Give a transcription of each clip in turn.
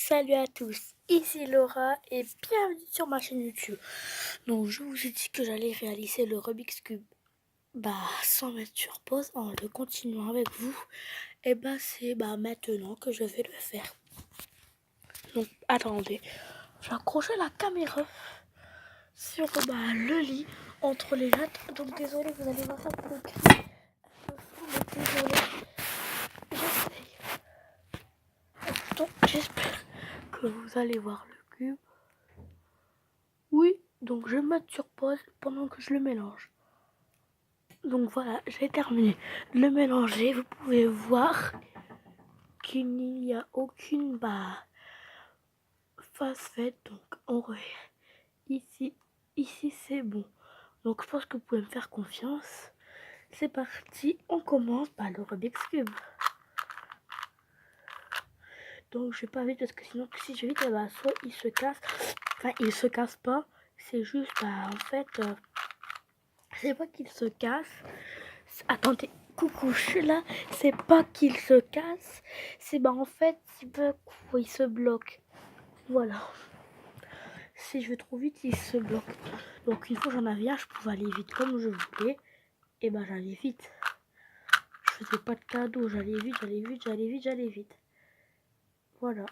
Salut à tous, ici Laura et bienvenue sur ma chaîne YouTube. Donc je vous ai dit que j'allais réaliser le Rubik's Cube sans mettre sur pause en le continuant avec vous. Et c'est maintenant que je vais le faire. Donc attendez, j'ai accroché la caméra sur le lit entre les lattes. Donc désolé, vous allez voir ça pour le cri. Désolé, j'essaye. Donc j'espère que vous allez voir le cube. Oui, donc je vais mettre sur pause pendant que je le mélange. Donc voilà, j'ai terminé de le mélanger. Vous pouvez voir qu'il n'y a aucune face faite. Donc ici c'est bon. Donc je pense que vous pouvez me faire confiance. C'est parti, on commence par le Rubik's Cube. Donc je vais pas vite parce que sinon si je vais vite, soit il se casse. Enfin il se casse pas. C'est juste en fait c'est pas qu'il se casse. Attendez, coucou, je suis là. C'est pas qu'il se casse. C'est en fait, il se bloque. Voilà. Si je vais trop vite, il se bloque. Donc une fois j'en avais un, je pouvais aller vite comme je voulais. Et j'allais vite. Je faisais pas de cadeau. J'allais vite. Voilà.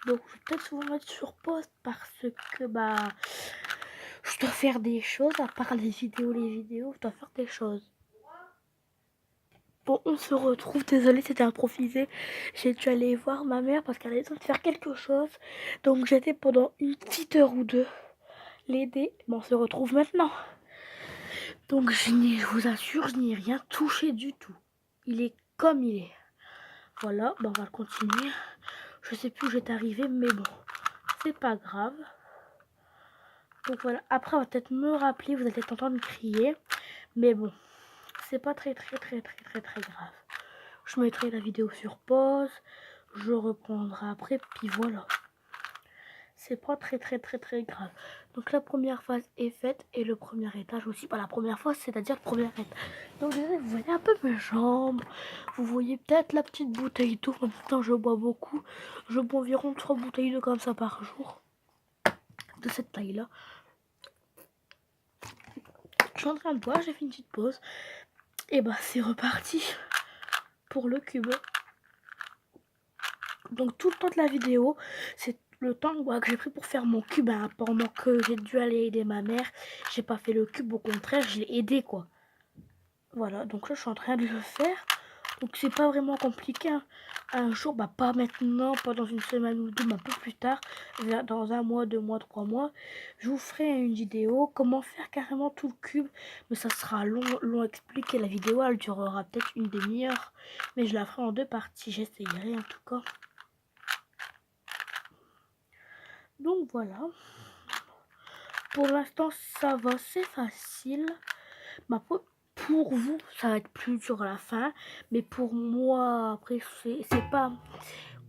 Donc je vais peut-être vous mettre sur pause parce que je dois faire des choses, à part les vidéos, je dois faire des choses. Bon, on se retrouve, désolée, c'était improvisé. J'ai dû aller voir ma mère parce qu'elle avait besoin de faire quelque chose. Donc j'étais pendant une petite heure ou deux l'aider. Bon, on se retrouve maintenant. Donc je vous assure, je n'y ai rien touché du tout. Il est comme il est. Voilà, on va continuer. Je sais plus où j'étais arrivée, mais bon, c'est pas grave. Donc voilà, après on va peut-être me rappeler, vous allez peut-être entendre crier. Mais bon, c'est pas très grave. Je mettrai la vidéo sur pause, je reprendrai après, puis voilà. C'est pas très grave. Donc la première phase est faite et le premier étage aussi. Pas la première phase, c'est-à-dire le premier étage. Donc vous voyez un peu mes jambes. Vous voyez peut-être la petite bouteille d'eau. En même temps, je bois beaucoup. Je bois environ 3 bouteilles d'eau comme ça par jour. De cette taille-là. Je suis en train de boire, j'ai fait une petite pause. Et c'est reparti pour le cube. Donc tout le temps de la vidéo, c'est le temps que j'ai pris pour faire mon cube pendant que j'ai dû aller aider ma mère. J'ai pas fait le cube, au contraire, je l'ai aidé quoi. Voilà, donc là je suis en train de le faire. Donc c'est pas vraiment compliqué. Un jour, pas maintenant, pas dans une semaine ou deux, mais un peu plus tard, dans 1 mois, 2 mois, 3 mois, je vous ferai une vidéo comment faire carrément tout le cube. Mais ça sera long à expliquer. La vidéo elle durera peut-être une demi-heure, mais je la ferai en 2 parties. J'essayerai en tout cas. Donc voilà, pour l'instant ça va, c'est facile. Pour vous ça va être plus dur à la fin, mais pour moi après c'est pas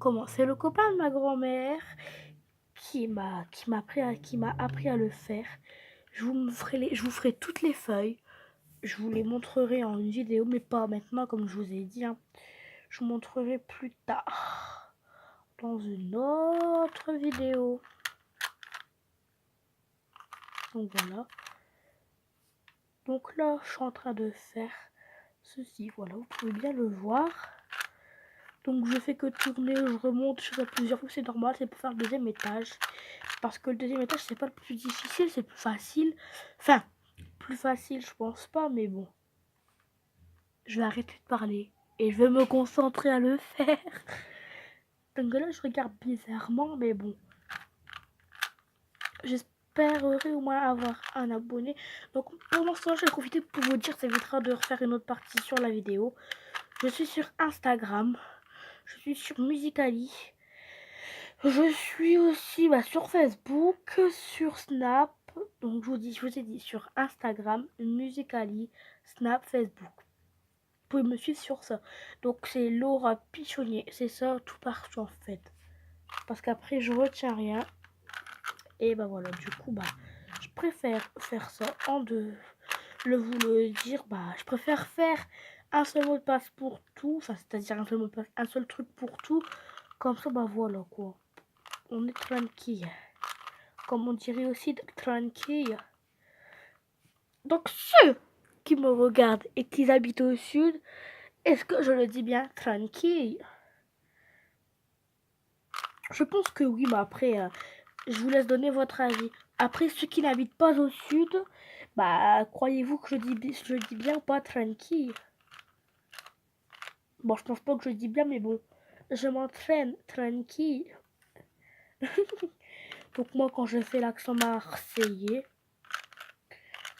comment, c'est le copain de ma grand-mère qui m'a appris à le faire. Je vous ferai toutes les feuilles, je vous les montrerai en une vidéo, mais pas maintenant comme je vous ai dit. Je vous montrerai plus tard dans une autre vidéo. Donc voilà. Donc là, je suis en train de faire ceci. Voilà, vous pouvez bien le voir. Donc je fais que tourner, je remonte, je fais plusieurs fois, c'est normal, c'est pour faire le deuxième étage. Parce que le deuxième étage, c'est pas le plus difficile, c'est plus facile. Enfin, plus facile, je pense pas, mais bon. Je vais arrêter de parler et je vais me concentrer à le faire. Donc là, je regarde bizarrement, mais bon. J'espérerais au moins avoir un abonné. Donc pour l'instant, je vais profiter pour vous dire, ça évitera de refaire une autre partie sur la vidéo. Je suis sur Instagram. Je suis sur Musical.ly. Je suis aussi sur Facebook, sur Snap. Donc je vous ai dit sur Instagram, Musical.ly, Snap, Facebook. Vous pouvez me suivre sur ça. Donc c'est Laura Pichonnier. C'est ça tout partout en fait. Parce qu'après je retiens rien. Et voilà, du coup je préfère faire ça en deux. Vous le dire, je préfère faire un seul mot de passe pour tout. Enfin, c'est-à-dire un seul mot de passe, un seul truc pour tout. Comme ça, bah voilà quoi. On est tranquille. Comme on dirait aussi tranquille. Donc ceux qui me regardent et qui habitent au sud, est-ce que je le dis bien tranquille? Je pense que oui, mais après, je vous laisse donner votre avis. Après, ceux qui n'habitent pas au sud, bah, croyez-vous que je dis bien ou pas tranquille? Bon, je pense pas que je dis bien, mais bon, je m'entraîne tranquille. Donc moi, quand je fais l'accent marseillais,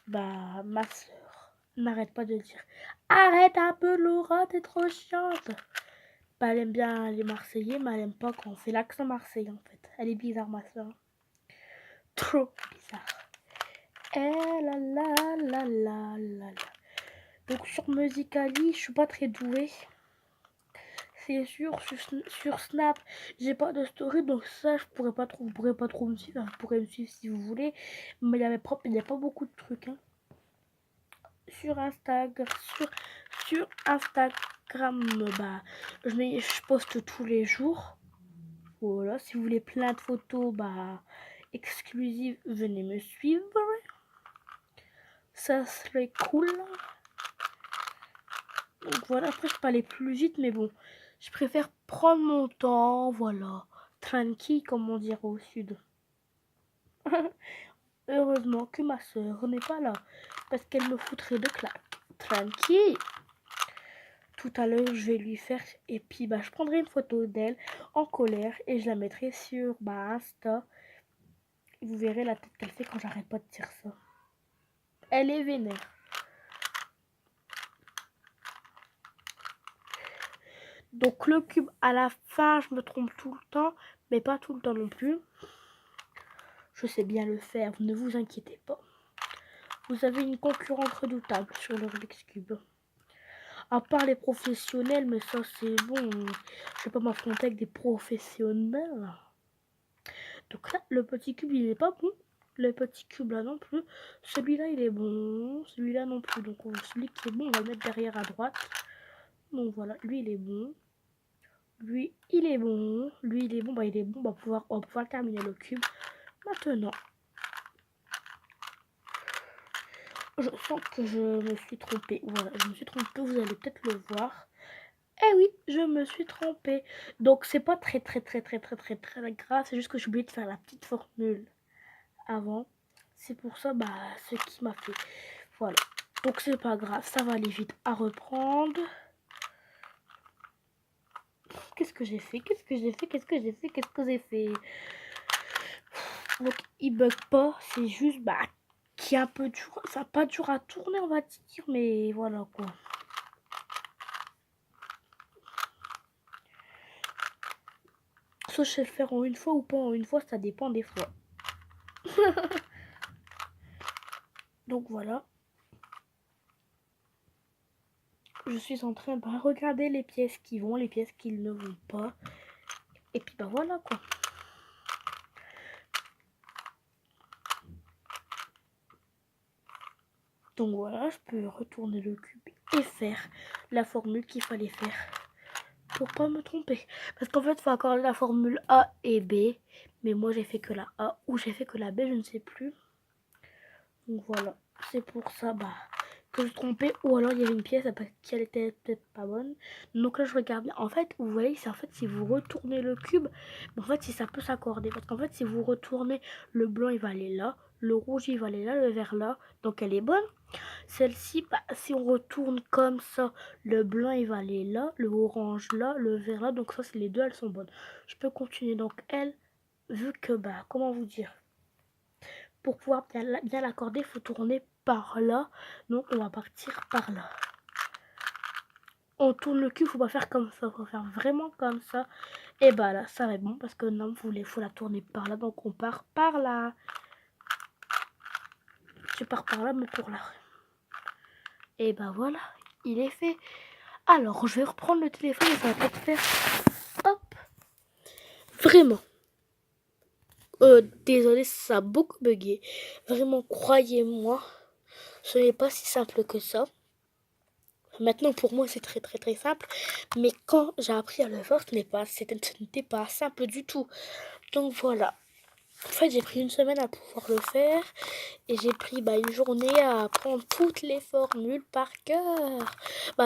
bah, ma soeur n'arrête pas de dire arrête un peu Laura, t'es trop chiante. Bah, elle aime bien les Marseillais, mais elle aime pas quand on fait l'accent marseillais en fait. Elle est bizarre, ma soeur. Trop bizarre. Eh là là là là là là. Donc sur Musicali, je suis pas très douée. C'est sûr, sur Snap, j'ai pas de story, donc ça, vous pourrez pas trop me suivre. Vous pourrez me suivre si vous voulez, mais il n'y a pas beaucoup de trucs. Hein. Sur Instagram, sur Instagram, bah, je poste tous les jours. Voilà, si vous voulez plein de photos, bah, exclusives, venez me suivre. Ça serait cool. Donc voilà, après je peux aller plus vite, mais bon, je préfère prendre mon temps, voilà, tranquille comme on dirait au sud. Heureusement que ma soeur n'est pas là, parce qu'elle me foutrait de claque. Tranquille. Tout à l'heure, je vais lui faire, et puis bah, je prendrai une photo d'elle en colère, et je la mettrai sur bah, Insta. Vous verrez la tête qu'elle fait quand j'arrête pas de dire ça. Elle est vénère. Donc le cube, à la fin, je me trompe tout le temps, mais pas tout le temps non plus. Je sais bien le faire, ne vous inquiétez pas. Vous avez une concurrente redoutable sur le Rubik's Cube. À part les professionnels, mais ça c'est bon. Je vais pas m'affronter avec des professionnels. Donc là, le petit cube, il est pas bon. Le petit cube là non plus. Celui-là, il est bon. Celui-là non plus. Donc celui qui est bon, on va le mettre derrière à droite. Donc voilà, lui, il est bon. Lui, il est bon. Lui, il est bon. Bah, il est bon. On va pouvoir terminer le cube. Maintenant, je sens que je me suis trompée. Voilà, je me suis trompée. Vous allez peut-être le voir. Eh oui, je me suis trompée. Donc, c'est pas très grave. C'est juste que j'ai oublié de faire la petite formule avant. C'est pour ça, bah, ce qui m'a fait. Voilà. Donc, c'est pas grave. Ça va aller vite à reprendre. Qu'est-ce que j'ai fait? Qu'est-ce que j'ai fait? Qu'est-ce que j'ai fait? Qu'est-ce que j'ai fait? Donc, il bug pas. C'est juste, bah, qui est un peu dur. Ça pas dur à tourner, on va dire. Mais voilà, quoi. Soit je sais le faire en une fois ou pas en une fois. Ça dépend des fois. Donc, voilà. Je suis en train de regarder les pièces qui vont, les pièces qui ne vont pas. Et puis, bah, voilà, quoi. Donc voilà, je peux retourner le cube et faire la formule qu'il fallait faire pour pas me tromper. Parce qu'en fait, il faut accorder la formule A et B. Mais moi, j'ai fait que la A ou j'ai fait que la B, je ne sais plus. Donc voilà, c'est pour ça bah, que je trompais. Ou alors, il y avait une pièce qui elle était peut-être pas bonne. Donc là, je regarde bien. En fait, vous voyez, c'est en fait, si vous retournez le cube, en fait, si ça peut s'accorder. Parce qu'en fait, si vous retournez, le blanc, il va aller là. Le rouge, il va aller là. Le vert, là. Donc, elle est bonne. Celle-ci, bah, si on retourne comme ça, le blanc il va aller là, le orange là, le vert là. Donc ça, c'est les deux, elles sont bonnes. Je peux continuer. Donc elle, vu que, bah, comment vous dire, pour pouvoir bien l'accorder, il faut tourner par là. Donc on va partir par là. On tourne le cul, faut pas faire comme ça, faut faire vraiment comme ça. Et bah là, ça va être bon parce que non, faut la tourner par là. Donc on part par là. Je pars par là, mais pour là. Et bah voilà, il est fait. Alors, je vais reprendre le téléphone et ça va peut-être faire... Hop. Vraiment. Désolé, ça a beaucoup bugué. Vraiment, croyez-moi, ce n'est pas si simple que ça. Maintenant, pour moi, c'est très très très simple. Mais quand j'ai appris à le faire, ce n'était pas simple du tout. Donc voilà. En fait, j'ai pris une semaine à pouvoir le faire. Et j'ai pris une journée à apprendre toutes les formules par cœur.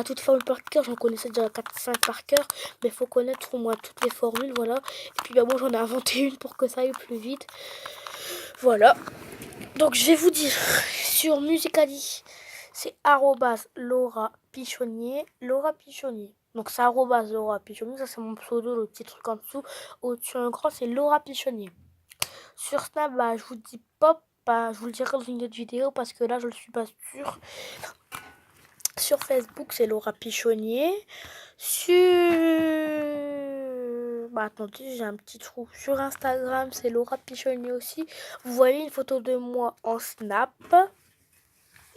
Toutes les formules par cœur, j'en connaissais déjà 4-5 par cœur. Mais il faut connaître au moins toutes les formules, voilà. Et puis moi, j'en ai inventé une pour que ça aille plus vite. Voilà. Donc je vais vous dire sur Musicali, c'est @Laura Pichonnier. Laura Pichonnier. Donc c'est Laura Pichonnier, ça c'est mon pseudo, le petit truc en dessous. Au-dessus un grand, c'est Laura Pichonnier. Sur Snap, je vous dis pop, je vous le dirai dans une autre vidéo parce que là je ne suis pas sûre. Sur Facebook, c'est Laura Pichonnier. Sur... attendez, j'ai un petit trou. Sur Instagram, c'est Laura Pichonnier aussi. Vous voyez une photo de moi en Snap.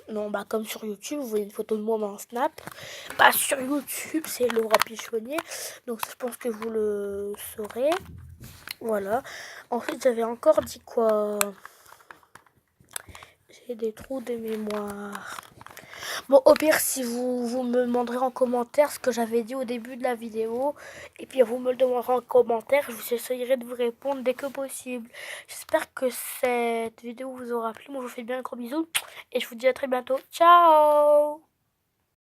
Non, comme sur YouTube, vous voyez une photo de moi en Snap. Sur YouTube, c'est Laura Pichonnier. Donc, je pense que vous le saurez. Voilà. Ensuite, j'avais encore dit quoi? J'ai des trous de mémoire. Bon, au pire, si vous me demanderez en commentaire ce que j'avais dit au début de la vidéo, et puis vous me le demanderez en commentaire, je vous essayerai de vous répondre dès que possible. J'espère que cette vidéo vous aura plu. Moi, je vous fais bien un gros bisou, et je vous dis à très bientôt. Ciao!